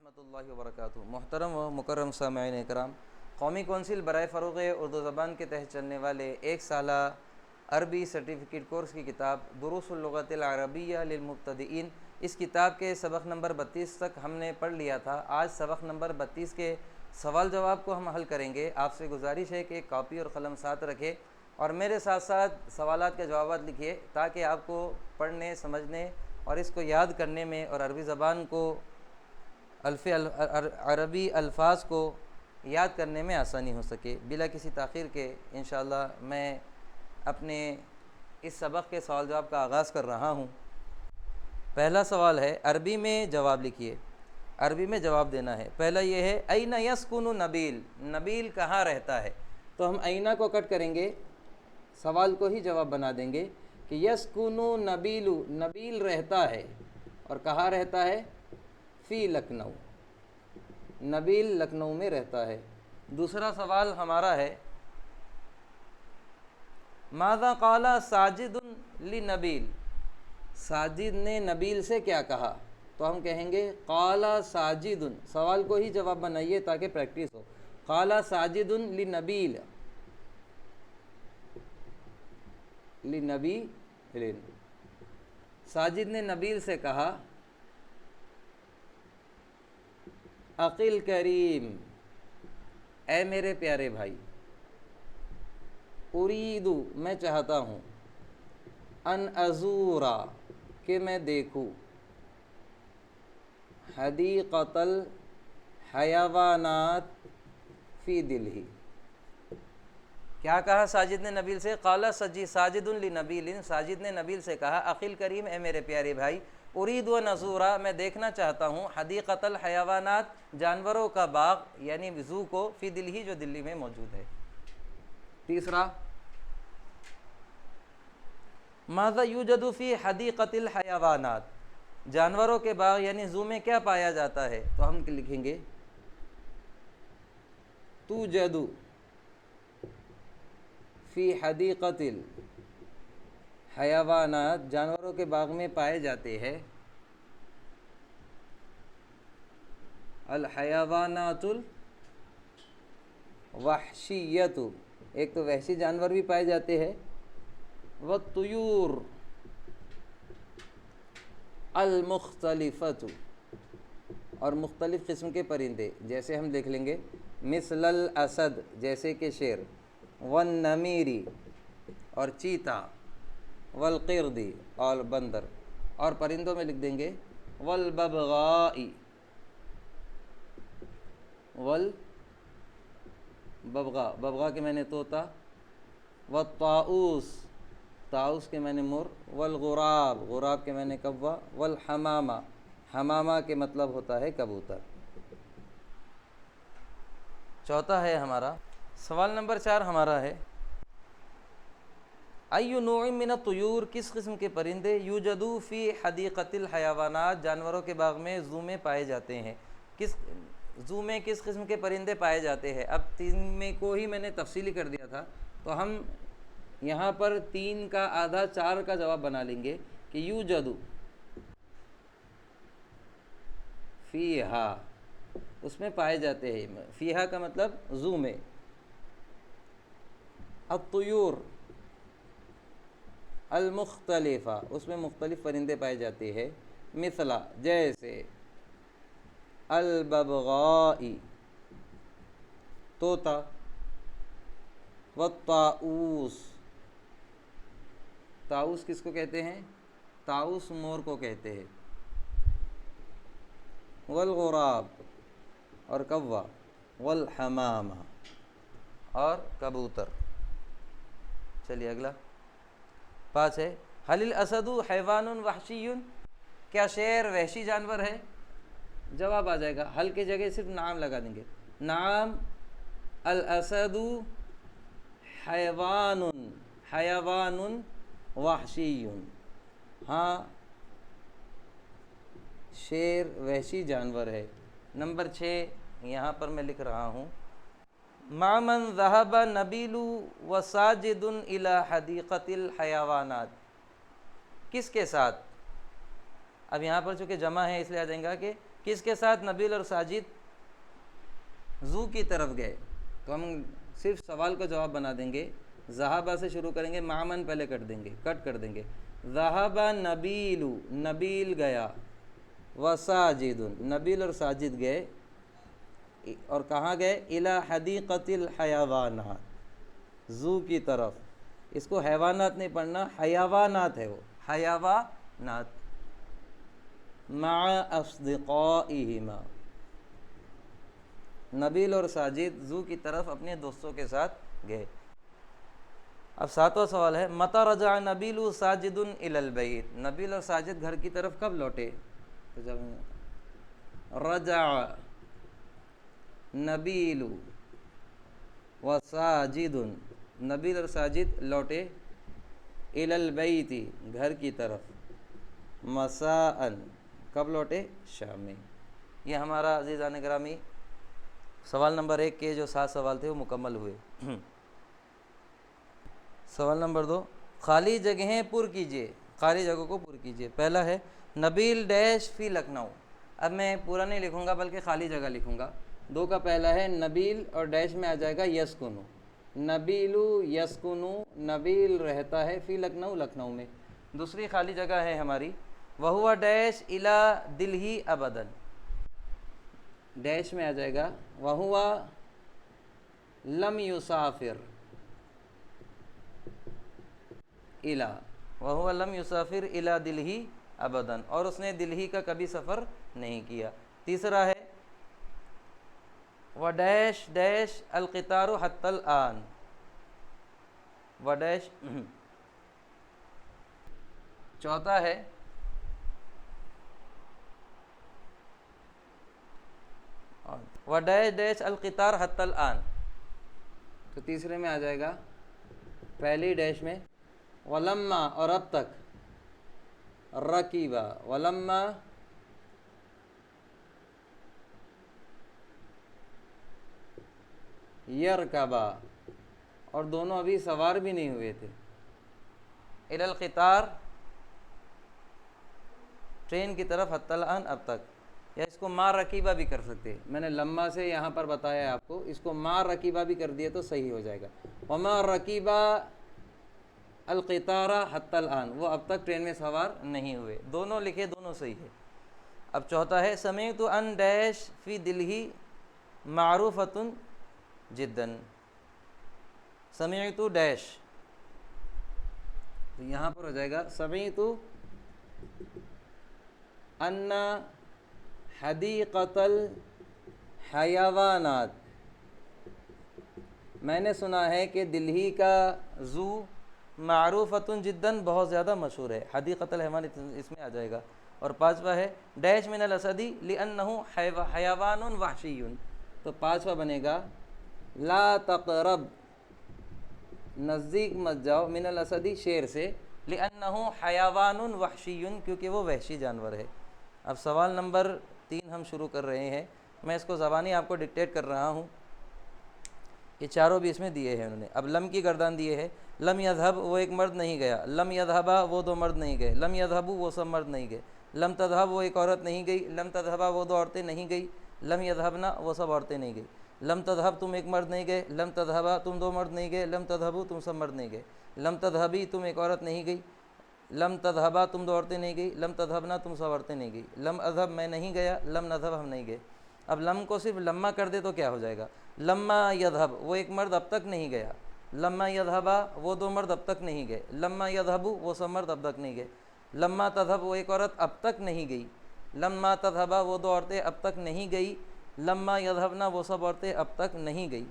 ورحمۃ اللہ وبرکاتہ۔ محترم و مکرم سامعین اکرام، قومی کونسل برائے فروغ اردو زبان کے تحت چلنے والے ایک سالہ عربی سرٹیفکیٹ کورس کی کتاب دروس اللغۃ العربیہ للمبتدئین، اس کتاب کے سبق نمبر 32 تک ہم نے پڑھ لیا تھا۔ آج سبق نمبر 32 کے سوال جواب کو ہم حل کریں گے۔ آپ سے گزارش ہے کہ ایک کاپی اور قلم ساتھ رکھیں اور میرے ساتھ ساتھ سوالات کے جوابات لکھیے، تاکہ آپ کو پڑھنے، سمجھنے اور اس کو یاد کرنے میں اور عربی زبان کو عربی الفاظ کو یاد کرنے میں آسانی ہو سکے۔ بلا کسی تاخیر کے انشاءاللہ میں اپنے اس سبق کے سوال جواب کا آغاز کر رہا ہوں۔ پہلا سوال ہے، عربی میں جواب لکھیے، عربی میں جواب دینا ہے۔ پہلا یہ ہے، این یسکن نبیل، نبیل کہاں رہتا ہے؟ تو ہم اینہ کو کٹ کریں گے، سوال کو ہی جواب بنا دیں گے کہ یسکن نبیل، نبیل رہتا ہے، اور کہاں رہتا ہے؟ فی لکھنؤ، نبیل لکھنؤ میں رہتا ہے۔ دوسرا سوال ہمارا ہے، ماذا قال ساجد لنبیل، ساجد نے نبیل سے کیا کہا؟ تو ہم کہیں گے قال ساجد، سوال کو ہی جواب بنائیے تاکہ پریکٹس ہو۔ قال ساجد لنبیل، لنبیل، ساجد نے نبیل سے کہا عقل کریم، اے میرے پیارے بھائی، اریدو، میں چاہتا ہوں، ان ازورا، کہ میں دیکھوں، حدیقۃ الحیوانات فی دلہی۔ کیا کہا ساجد نے نبیل سے؟ قال ساجد لنبیل، ساجد نے نبیل سے کہا عقل کریم، اے میرے پیارے بھائی، ارید و نزورا، میں دیکھنا چاہتا ہوں، حدیقۃ الحیوانات، جانوروں کا باغ یعنی زو کو، فی دلہی، جو دلی میں موجود ہے۔ تیسرا، ماذا یوجد فی حدیقۃ الحیوانات، جانوروں کے باغ یعنی زو میں کیا پایا جاتا ہے؟ تو ہم لکھیں گے توجد فی حدیقۃ الحیوانات، جانوروں کے باغ میں پائے جاتے ہیں الحیوانات الوحشیۃ، ایک تو وحشی جانور بھی پائے جاتے ہیں، والطیور المختلفۃ، اور مختلف قسم کے پرندے، جیسے ہم دیکھ لیں گے مثل الاسد، جیسے کہ شیر، والنمیری، اور چیتا، والقردی، اور بندر، اور پرندوں میں لکھ دیں گے والببغائی، والببغا، ببغا کے معنی طوطا، والطاؤس، طاؤس کے معنی مور، والغراب، غراب کے معنی کوا، والحمامہ، حمامہ کے مطلب ہوتا ہے کبوتر۔ چوتھا ہے ہمارا سوال نمبر 4 ہمارا ہے، ای نوع من الطیور، کس قسم کے پرندے، یوجد فی حدیقۃ الحیوانات، جانوروں کے باغ میں زو میں پائے جاتے ہیں، کس زو میں کس قسم کے پرندے پائے جاتے ہیں؟ اب 3 میں کو ہی میں نے تفصیلی کر دیا تھا، تو ہم یہاں پر 3 کا آدھا 4 کا جواب بنا لیں گے کہ یوجد فیہا، اس میں پائے جاتے ہیں، فیہا کا مطلب زو میں، الطیور المختلفہ، اس میں مختلف پرندے پائے جاتے ہیں، مثلا، جیسے، الببغائی، طوطا، والطاؤس، طاؤس کس کو کہتے ہیں؟ طاؤس مور کو کہتے ہیں، والغراب، اور کوا، والحمامہ، اور کبوتر۔ چلیے اگلا 5 ہے، حل الاسد حیوان وحشی، کیا شیر وحشی جانور ہے؟ جواب آ جائے گا، حل کی جگہ صرف نعم لگا دیں گے، نعم الاسد حیوان، حیوان وحشی، ہاں شیر وحشی جانور ہے۔ نمبر 6 یہاں پر میں لکھ رہا ہوں، مع من ذهب نبیل وساجد الى حدیقۃ الحیوانات، کس کے ساتھ؟ اب یہاں پر چونکہ جمع ہے اس لیے آ جائیں گا کہ کس کے ساتھ؟ نبیل اور ساجد زو کی طرف گئے. تو ہم صرف سوال کا جواب بنا دیں گے. ذہابہ سے شروع کریں گے، معمن پہلے کٹ کر دیں گے. ذہب نبیل، نبیل گیا. وساجد، نبیل اور ساجد گئے. اور کہاں گئے؟ الی حدیقۃ الحیوانات، زو کی طرف. اس کو حیوانات نہیں پڑھنا، حیوانات ہے وہ، حیوانات. مع اصدقائہما، نبیل اور ساجد زو کی طرف اپنے دوستوں کے ساتھ گئے. اب ساتواں سوال ہے، متی رجع نبیل ساجد الی البیت، نبیل اور ساجد گھر کی طرف کب لوٹے؟ رجع نبیل و ساجد، نبیل اور ساجد لوٹے الی البیت، گھر کی طرف. مساء، کب لوٹے؟ شام میں. یہ ہمارا عزیزان گرامی سوال نمبر 1 کے جو 7 سوال تھے وہ مکمل ہوئے. سوال نمبر 2، خالی جگہیں پر کیجیے، خالی جگہوں کو پر کیجیے. پہلا ہے نبیل ڈیش فی لکھنؤ. اب میں پورا نہیں لکھوں گا بلکہ خالی جگہ لکھوں گا. 2 کا پہلا ہے نبیل اور ڈیش میں آ جائے گا یسکنو. نبیل یسکنو، نبیل رہتا ہے فی لکھنؤ، لکھنؤ میں. دوسری خالی جگہ ہے ہماری وہو ڈیش الی دلہی ابدا. ڈیش میں آ جائے گا وہو لم یسافر الی، وہو لم یسافر الی دلہی ابدا، اور اس نے دلہی کا کبھی سفر نہیں کیا. تیسرا ہے وڈیش ڈیش القطار حتی الآن، وڈیش. چوتھا ہے وڈیش ڈیش القطار حتی الآن. تو تیسرے میں آ جائے گا پہلی ڈیش میں ولما، اور اب تک. رکیبا، ولما یرکبا، اور دونوں ابھی سوار بھی نہیں ہوئے تھے. الی القطار، ٹرین کی طرف، حتی الآن، اب تک. یا اس کو ما رکیبہ بھی کر سکتے ہیں. میں نے لما سے یہاں پر بتایا ہے آپ کو، اس کو ما رکیبہ بھی کر دیا تو صحیح ہو جائے گا. وما رکیبہ القطار حتی الآن، وہ اب تک ٹرین میں سوار نہیں ہوئے. دونوں لکھے، دونوں صحیح ہے. اب چوتھا ہے سمعت ان ڈیش فی دلہی معروفۃ جدا. سمعت ڈیش، تو یہاں پر ہو جائے گا سمعت ان حدیقۃ الحیوانات، میں نے سنا ہے کہ دلہی کا زو معروفۃ جدا، بہت زیادہ مشہور ہے. حدیقۃ الحیوانات اس میں آ جائے گا. اور پانچواں ہے ڈیش من الاسدی لانہ حیوان وحشی، تو پانچواں بنے گا لا تقرب، نزدیک مت جاؤ، من الاسدی، شیر سے، لانہ حیوان وحشی، کیونکہ وہ وحشی جانور ہے. اب سوال نمبر 3 ہم شروع کر رہے ہیں. میں اس کو زبانی آپ کو ڈکٹیٹ کر رہا ہوں. یہ چاروں بھی اس میں دیے ہیں انہوں نے. اب لم کی گردان دیے ہے. لم یذهب، وہ ایک مرد نہیں گیا. لم یذهبا، وہ 2 مرد نہیں گئے. لم یذهبوا، وہ سب مرد نہیں گئے. لم تذهب، وہ ایک عورت نہیں گئی. لم تذهبا، وہ 2 عورتیں نہیں گئی. لم یذهبنا، وہ سب عورتیں نہیں گئی. لم تذهب، تم ایک مرد نہیں گئے. لم تذهبا، تم 2 مرد نہیں گئے. لم تذهبوا، تم سب مرد نہیں گئے. لم تذهبی، تم ایک عورت نہیں گئی. لم تذهبا، تم 2 عورتیں نہیں گئی. لم تذهبنا، تم سب عورتیں نہیں گئی. لم اذهب، میں نہیں گیا. لم نذهب، ہم نہیں گئے. اب لم کو صرف لما کر دے تو کیا ہو جائے گا؟ لما یذهب، وہ ایک مرد اب تک نہیں گیا. لما یذهبا، وہ 2 مرد اب تک نہیں گئے. لما یذهبوا، وہ سب مرد اب تک نہیں گئے. لما تذهب، وہ ایک عورت اب تک نہیں گئی. لما تذهبا، وہ 2 عورتیں اب تک نہیں گئی. لما یذهبنا، وہ سب عورتیں اب تک نہیں گئی.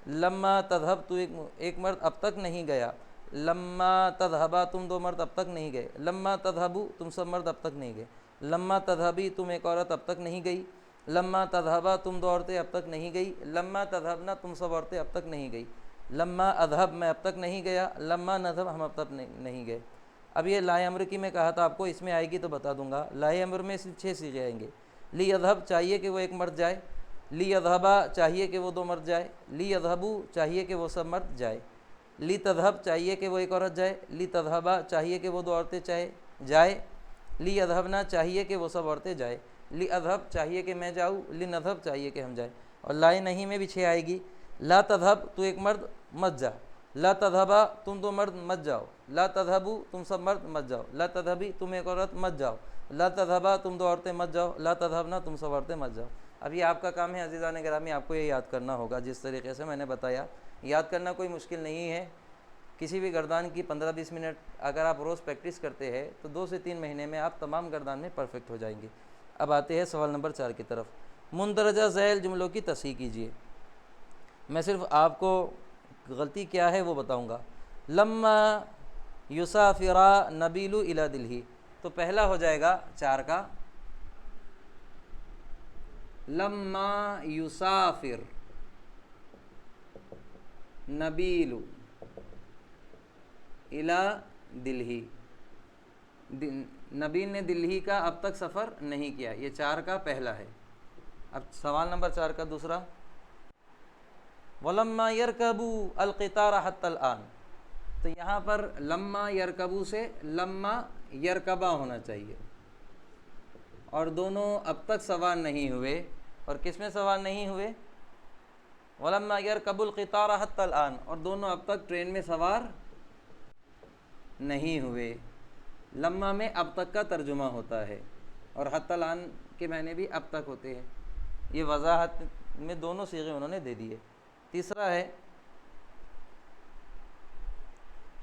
لما تذهب، تو ایک مرد اب تک نہیں گیا. لما تذهبا، تم 2 مرد اب تک نہیں گئے. لما تذهبوا، تم سب مرد اب تک نہیں گئے. لما تذهبی، تم ایک عورت اب تک نہیں گئی. لما تذهبا، تم 2 عورتیں اب تک نہیں گئی. لما تذهبنا، تم سب عورتیں اب تک نہیں گئی. لما اذهب، میں اب تک نہیں گیا. لما نذهب، ہم اب تک نہیں گئے. اب یہ لا امر کی میں کہا تھا آپ کو، اس میں آئے گی تو بتا دوں گا. لا امر میں صرف 6 صیغے آئیں گے. لی یذهب، چاہیے کہ وہ ایک مرد جائے. لی یذهبا، چاہیے کہ وہ 2 مرد جائے. لی یذهبوا، چاہیے کہ وہ سب مرد جائے. لی تذهب، چاہیے کہ وہ ایک عورت جائے. لی تذهبا، چاہیے کہ وہ 2 عورتیں جائے. لی یذهبنا، چاہیے کہ وہ سب عورتیں جائے. لِأَذْهَب چاہیے کہ میں جاؤں، لِنَذْهَب چاہیے کہ ہم جائیں، اور لائے نہیں میں بھی 6 آئے گی۔ لا تذهب تو ایک مرد مت جا، لا تذهبا تم دو مرد مت جاؤ، لا تذهبوا تم سب مرد مت جاؤ، لا تذهبی تم ایک عورت مت جاؤ، لا تذهبا تم دو عورتیں مت جاؤ، لا تذهبنا تم سب عورتیں مت جاؤ۔ اب یہ آپ کا کام ہے عزیزان گرامی، آپ کو یہ یاد کرنا ہوگا جس طریقے سے میں نے بتایا۔ یاد کرنا کوئی مشکل نہیں ہے، کسی بھی گردان کی 15-20 منٹ اگر آپ روز پریکٹس کرتے ہیں تو 2 سے 3 مہینے میں آپ تمام گردان میں پرفیکٹ ہو جائیں گے۔ اب آتے ہیں سوال نمبر 4 کی طرف۔ مندرجہ ذیل جملوں کی تصحیح کیجیے۔ میں صرف آپ کو غلطی کیا ہے وہ بتاؤں گا۔ لما یسافرا نبیل الی دلہی، تو پہلا ہو جائے گا 4 کا، لما یسافر نبیل الی دلہی، نبیل نے دلہی کا اب تک سفر نہیں کیا، یہ 4 کا پہلا ہے۔ اب سوال نمبر 4 کا دوسرا، وَلَمَّا يَرْكَبُوا الْقِطَارَ حَتَّى الْآن، تو یہاں پر لما یرکبو سے لما یرکبا ہونا چاہیے، اور دونوں اب تک سوار نہیں ہوئے، اور کس میں سوار نہیں ہوئے؟ وَلَمَّا يَرْكَبُوا الْقِطَارَ حَتَّى الْآن، اور دونوں اب تک ٹرین میں سوار نہیں ہوئے۔ لما میں اب تک کا ترجمہ ہوتا ہے، اور حتی الآن کے معنی بھی اب تک ہوتے ہیں۔ یہ وضاحت میں دونوں صیغے انہوں نے دے دیے۔ تیسرا ہے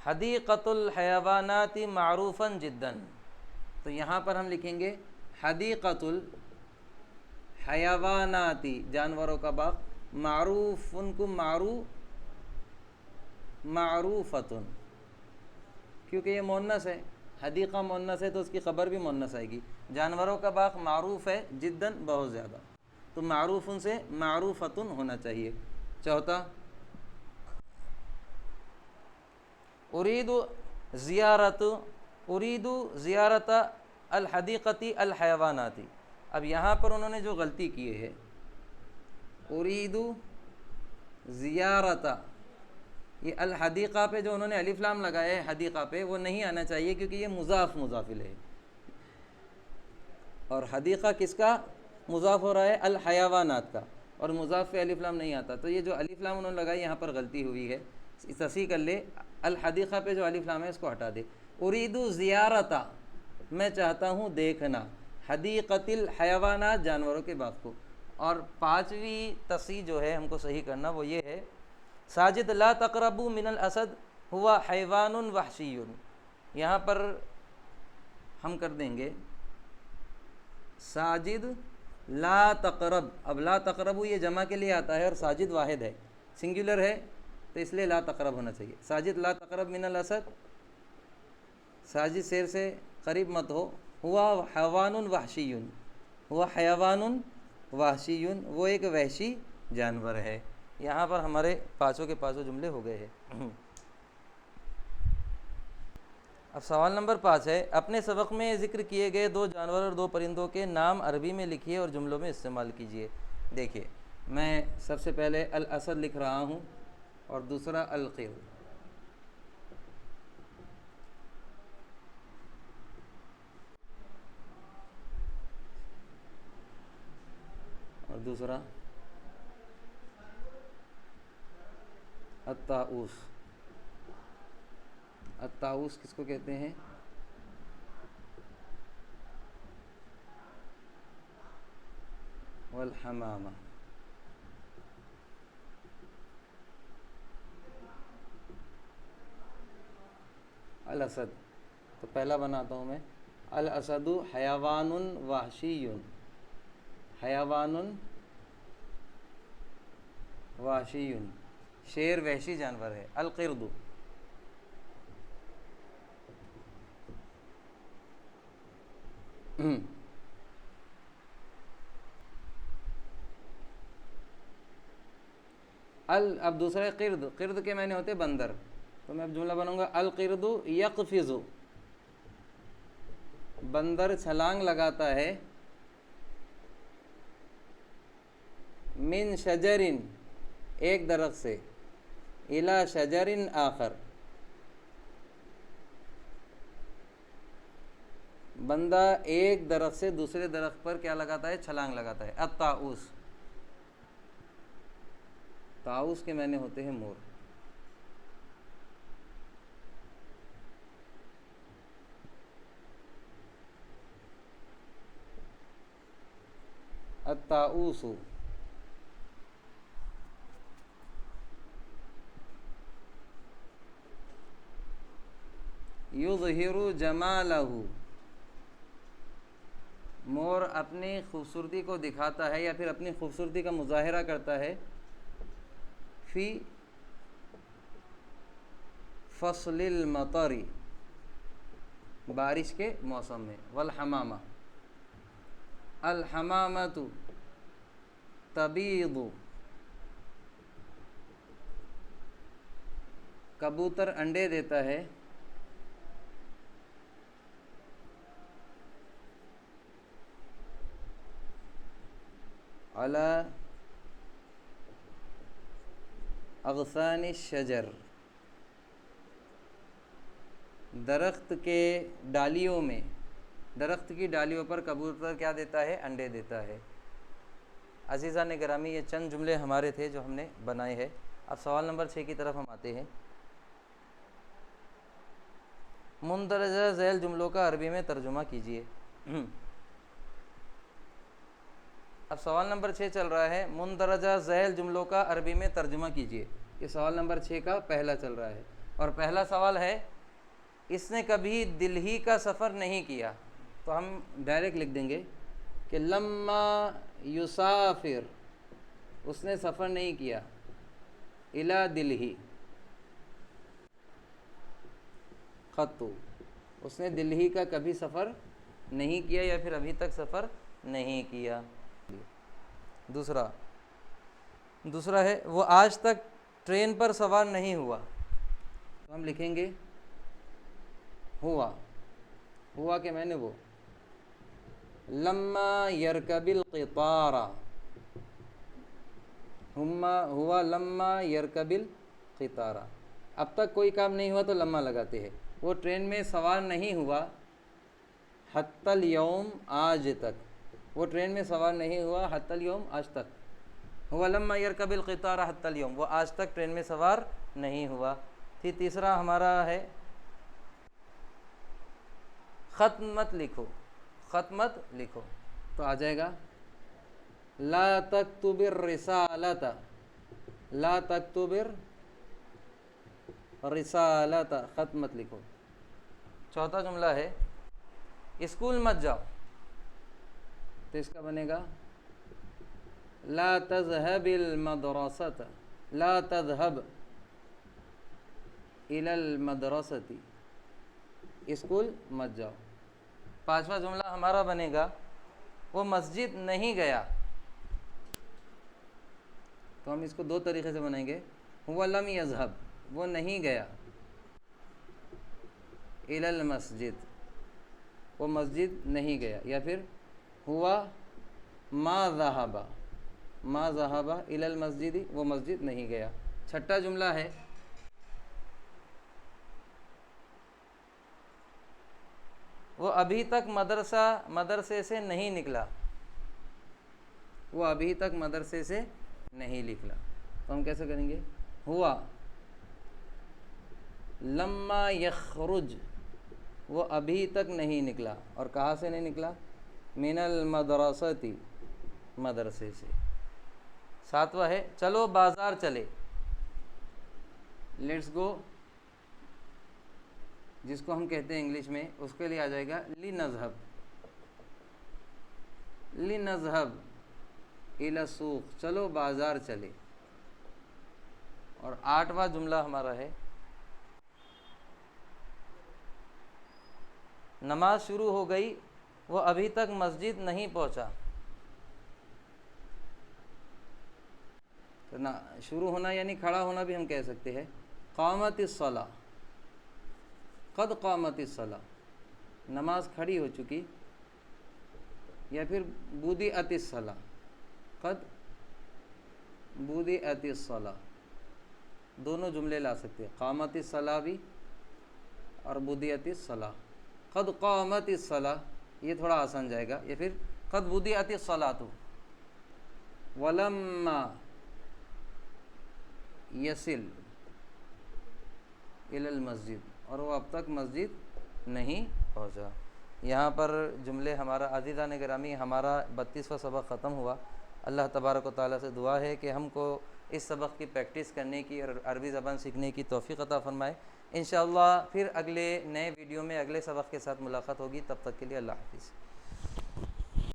حدیقۃ الحیوانات معروفا جدا، تو یہاں پر ہم لکھیں گے حدیقۃ الحیوانات جانوروں کا باغ، معروف ان کو معروفتن، کیونکہ یہ مؤنث ہے، حدیقہ مؤنث ہے تو اس کی خبر بھی مؤنث آئے گی۔ جانوروں کا باغ معروف ہے جداً بہت زیادہ، تو معروف ان سے معروفتن ہونا چاہیے۔ چوتھا، اريد زیارت الحدیقۃ الحیوانات، اب یہاں پر انہوں نے جو غلطی کی ہے، اريد زیارت، یہ الحدیقہ پہ جو انہوں نے الف لام لگایا ہے حدیقہ پہ، وہ نہیں آنا چاہیے کیونکہ یہ مضاف مضاف الیہ ہے، اور حدیقہ کس کا مضاف ہو رہا ہے؟ الحیوانات کا، اور مضاف پہ الف لام نہیں آتا، تو یہ جو الف لام انہوں نے لگائی یہاں پر غلطی ہوئی ہے، تصحیح کر لے، الحدیقہ پہ جو الف لام ہے اس کو ہٹا دے۔ اريد زیارت، میں چاہتا ہوں دیکھنا، حدیقۃ الحیوانات جانوروں کے باغ کو۔ اور 5ویں تصحیح جو ہے ہم کو صحیح کرنا وہ یہ ہے، ساجد لا تقربوا من الاسد هو حیوان وحشی، یہاں پر ہم کر دیں گے ساجد لا تقرب، اب لا تقربو یہ جمع کے لیے آتا ہے اور ساجد واحد ہے، سنگولر ہے تو اس لیے لا تقرب ہونا چاہیے۔ ساجد لا تقرب من الاسد، ساجد شیر سے قریب مت ہو، ہوا حیوان وحشی، ہوا حیوان وحشی، وہ ایک وحشی جانور ہے۔ یہاں پر ہمارے 5 کے 5 جملے ہو گئے ہیں۔ اب سوال نمبر 5 ہے، اپنے سبق میں ذکر کیے گئے 2 جانور اور 2 پرندوں کے نام عربی میں لکھیے اور جملوں میں استعمال کیجیے۔ دیکھیے میں سب سے پہلے الاسد لکھ رہا ہوں اور دوسرا القرد، اور دوسرا الطاؤس۔ الطاؤس کس کو کہتے ہیں؟ والحمامہ۔ الاسد، تو پہلا بناتا ہوں میں، الاسد حیوان وحشی، حیوان وحشی، شیر وحشی جانور ہے۔ القرد، اب دوسرا قرد، قرد کے معنی ہوتے بندر، تو میں اب جملہ بناؤں گا القرد یقفز، بندر چھلانگ لگاتا ہے، من شجرن ایک درخت سے، الی شجرن آخر بندہ ایک درخت سے دوسرے درخت پر کیا لگاتا ہے؟ چھلانگ لگاتا ہے. الطاؤس، طاؤس کے معنی ہوتے ہیں مور. الطاؤس یظہر جمالہ، مور اپنی خوبصورتی کو دکھاتا ہے یا پھر اپنی خوبصورتی کا مظاہرہ کرتا ہے فی فصل المطر، بارش کے موسم میں. والحمامہ، الحمامۃ تبیض، کبوتر انڈے دیتا ہے علی اغصان الشجر، درخت کے ڈالیوں میں، درخت کی ڈالیوں پر کبوتر کیا دیتا ہے؟ انڈے دیتا ہے. عزیزان گرامی، یہ چند جملے ہمارے تھے جو ہم نے بنائے ہیں. اب سوال نمبر 6 کی طرف ہم آتے ہیں. مندرجہ ذیل جملوں کا عربی میں ترجمہ کیجیے. اب سوال نمبر 6 چل رہا ہے، مندرجہ ذیل جملوں کا عربی میں ترجمہ کیجیے. یہ سوال نمبر 6 کا پہلا چل رہا ہے، اور پہلا سوال ہے اس نے کبھی دلہی کا سفر نہیں کیا. تو ہم ڈائریکٹ لکھ دیں گے کہ لما یسافر، اس نے سفر نہیں کیا، الی دلہی خطو، اس نے دلہی کا کبھی سفر نہیں کیا یا پھر ابھی تک سفر نہیں کیا. دوسرا ہے وہ آج تک ٹرین پر سوار نہیں ہوا. تو ہم لکھیں گے ہوا کے معنی وہ لما یرکب القطار، ہوا لما یرکب القطار. اب تک کوئی کام نہیں ہوا تو لما لگاتے ہیں. وہ ٹرین میں سوار نہیں ہوا حتی الیوم، آج تک. وہ ٹرین میں سوار نہیں ہوا حتی الیوم، آج تک. ہوا لما یرکب القطار حتی الیوم، وہ آج تک ٹرین میں سوار نہیں ہوا. پھر تیسرا ہمارا ہے خط مت لکھو. تو آ جائے گا لا تکتب الرسالۃ، لا تکتب الرسالۃ، خط مت لکھو. چوتھا جملہ ہے اسکول مت جاؤ. تو اس کا بنے گا لا تذهب المدرسۃ، لا تذهب الی المدرسۃ، اسکول مت جاؤ. پانچواں جملہ ہمارا بنے گا وہ مسجد نہیں گیا. تو ہم اس کو دو طریقے سے بنائیں گے. هو لم یذهب، وہ نہیں گیا، الی المسجد، وہ مسجد نہیں گیا. یا پھر ہوا ما ذهب الی المسجد، وہ مسجد نہیں گیا. چھٹا جملہ ہے وہ ابھی تک مدرسے سے نہیں نکلا، وہ ابھی تک مدرسے سے نہیں نکلا. تو ہم کیسے کریں گے؟ ہوا لما یخرج، وہ ابھی تک نہیں نکلا، اور کہاں سے نہیں نکلا؟ من المدرسۃ، مدرسے سے. ساتواں ہے چلو بازار چلے، لیٹس گو، جس کو ہم کہتے ہیں انگلش میں، اس کے لیے آ جائے گا لنذهب الی السوق، چلو بازار چلے. اور آٹھواں جملہ ہمارا ہے نماز شروع ہو گئی، وہ ابھی تک مسجد نہیں پہنچا. تو شروع ہونا یعنی کھڑا ہونا بھی ہم کہہ سکتے ہیں. قامت الصلاۃ، قد قامت الصلاۃ، نماز کھڑی ہو چکی. یا پھر بدأت الصلاۃ، قد بدأت الصلاۃ، دونوں جملے لا سکتے ہیں، قامت الصلاۃ بھی اور بدأت الصلاۃ. قد قامت الصلاۃ، یہ تھوڑا آسان جائے گا. یہ پھر قد بدیعت الصلاۃ ولما یصل الی المسجد، اور وہ اب تک مسجد نہیں پہنچا. یہاں پر جملے ہمارا عزیزان گرامی ہمارا 32واں سبق ختم ہوا. اللہ تبارک و تعالیٰ سے دعا ہے کہ ہم کو اس سبق کی پریکٹس کرنے کی اور عربی زبان سیکھنے کی توفیق عطا فرمائے. انشاءاللہ پھر اگلے نئے ویڈیو میں اگلے سبق کے ساتھ ملاقات ہوگی. تب تک کے لیے اللہ حافظ.